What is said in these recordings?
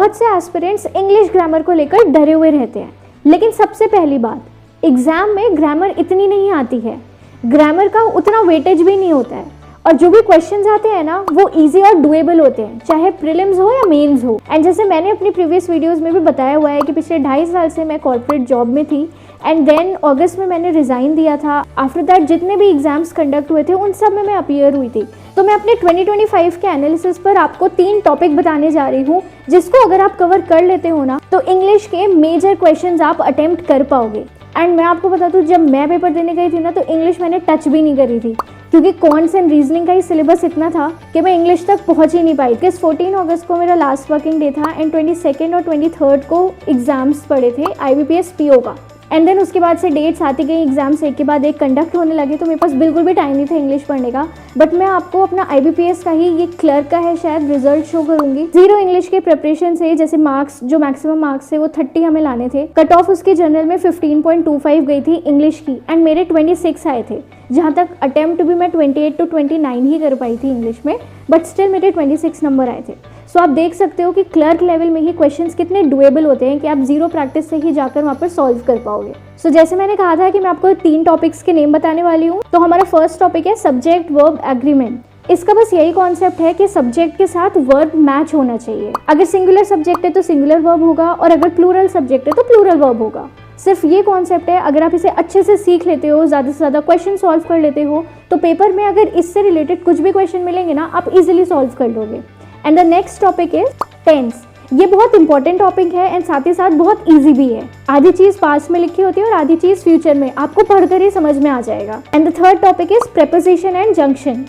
बहुत से aspirants English grammar को लेकर डरे हुए रहते हैं, लेकिन सबसे पहली बात, एग्जाम में ग्रामर इतनी नहीं आती है, ग्रामर का उतना वेटेज भी नहीं होता है, और जो भी क्वेश्चंस आते हैं ना वो इजी और डुएबल होते हैं, चाहे प्रीलिम्स हो या मेंस हो। एंड जैसे मैंने अपनी प्रीवियस वीडियोस में भी बताया हुआ है कि पिछले 2.5 साल से मैं कॉर्पोरेट जॉब में थी एंड देन अगस्त में मैंने रिज़ाइन दिया था। आफ्टर दैट जितने भी एग्जाम्स कंडक्ट हुए थे उन सब में मैं अपीयर हुई थी। तो मैं अपने 2025 के एनालिसिस पर आपको 3 टॉपिक बताने जा रही हूँ, जिसको अगर आप कवर कर लेते हो ना तो इंग्लिश के मेजर क्वेश्चंस आप अटेम्प्ट कर पाओगे। एंड मैं आपको बता दूँ, जब मैं पेपर देने गई थी ना तो इंग्लिश मैंने टच भी नहीं करी थी, क्योंकि कॉन्स एंड रीजनिंग का ही सिलेबस इतना था कि मैं इंग्लिश तक पहुंच ही नहीं पाई। बिकॉज 14 अगस्त को मेरा लास्ट वर्किंग डे था एंड 22 और 23 को एग्जाम्स पड़े थे IBPS PO का। एंड देन उसके बाद से डेट्स आती गई, एग्जाम्स एक के बाद एक कंडक्ट होने लगे, तो मेरे पास बिल्कुल भी टाइम नहीं था इंग्लिश पढ़ने का। बट मैं आपको अपना IBPS का ही, ये क्लर्क का है शायद, रिजल्ट शो करूंगी। 0 इंग्लिश के प्रिपरेशन से जैसे मार्क्स, जो मैक्सिमम मार्क्स थे वो 30 हमें लाने थे। कट ऑफ उसकी जनरल में 15.25 गई थी इंग्लिश की एंड मेरे 26 आए थे। जहाँ तक अटेम्प्ट भी मैं 28 to 29 ही कर पाई थी इंग्लिश में, बट स्टिल मेरे 26 नंबर आए थे। सो आप देख सकते हो कि क्लर्क लेवल में ही क्वेश्चंस कितने डुएबल होते हैं कि आप 0 प्रैक्टिस से ही जाकर वहाँ पर सॉल्व कर पाओगे। सो जैसे मैंने कहा था कि मैं आपको 3 टॉपिक्स के नेम बताने वाली हूँ। तो हमारा फर्स्ट टॉपिक है सब्जेक्ट वर्ब एग्रीमेंट। इसका बस यही कॉन्सेप्ट है कि सब्जेक्ट के साथ वर्ब मैच होना चाहिए। अगर सिंगुलर सब्जेक्ट है तो सिंगुलर वर्ब होगा, और अगर प्लूरल सब्जेक्ट है तो प्लूरल वर्ब होगा। सिर्फ ये कॉन्सेप्ट है, अगर आप इसे अच्छे से सीख लेते हो, ज़्यादा से ज़्यादा क्वेश्चन सॉल्व कर लेते हो, तो पेपर में अगर इससे रिलेटेड कुछ भी क्वेश्चन मिलेंगे ना, आप इजीली सॉल्व कर लोगे। And the next topic is tense. ये बहुत इंपॉर्टेंट टॉपिक है एंड साथ ही साथ बहुत इजी भी है। आधी चीज़ पास्ट में लिखी होती है और आधी चीज़ फ्यूचर में, आपको पढ़कर ही समझ में आ जाएगा। And the third topic is preposition and junction.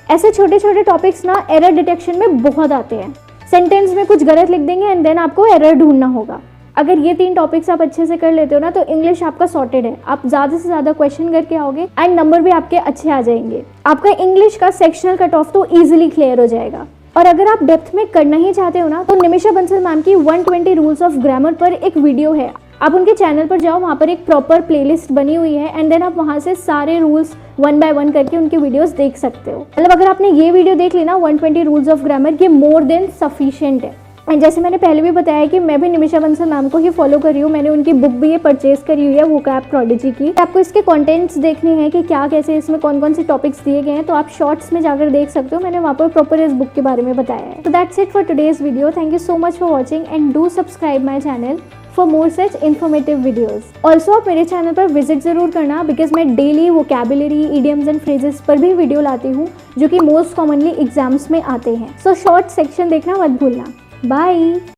ऐसे छोटे छोटे टॉपिक्स ना एरर डिटेक्शन में बहुत आते हैं। सेंटेंस में कुछ गलत लिख देंगे एंड देन आपको एरर ढूंढना होगा। अगर ये 3 टॉपिक्स आप अच्छे से कर लेते हो ना तो इंग्लिश आपका सॉर्टेड है। आप ज़्यादा से ज़्यादा क्वेश्चन करके आओगे एंड नंबर भी आपके अच्छे आ जाएंगे। आपका इंग्लिश का सेक्शनल कट ऑफ तो ईजिली क्लियर हो जाएगा। और अगर आप डेप्थ में करना ही चाहते हो ना तो निमिषा बंसल मैम की 120 रूल्स ऑफ ग्रामर पर एक वीडियो है, आप उनके चैनल पर जाओ, वहाँ पर एक प्रॉपर प्लेलिस्ट बनी हुई है एंड देन आप वहाँ से सारे रूल्स 1 by 1 करके उनके वीडियोस देख सकते हो। मतलब अगर आपने ये वीडियो देख ली ना 120 रूल्स ऑफ ग्रामर, ये मोर देन सफिशिएंट है। एंड जैसे मैंने पहले भी बताया कि मैं भी निमिषा बंसल मैम को ही फॉलो कर रही हूँ। मैंने उनकी बुक भी ये परचेज करी हुई है, वोकैब प्रोडिजी की। आपको इसके कंटेंट्स देखने हैं कि क्या कैसे इसमें कौन कौन से टॉपिक्स दिए गए हैं, तो आप शॉर्ट्स में जाकर देख सकते हो। मैंने वहाँ पर प्रॉपर इस बुक के बारे में बताया है। तो that's it for today's video. Thank you so much for watching and do subscribe my channel for more such informative videos. Also आप मेरे चैनल पर विजिट जरूर करना, बिकॉज मैं daily vocabulary, idioms and phrases पर भी वीडियो लाती हूँ, जो कि मोस्ट कॉमनली एग्जाम्स में आते हैं। सो शॉर्ट सेक्शन देखना मत भूलना। बाय।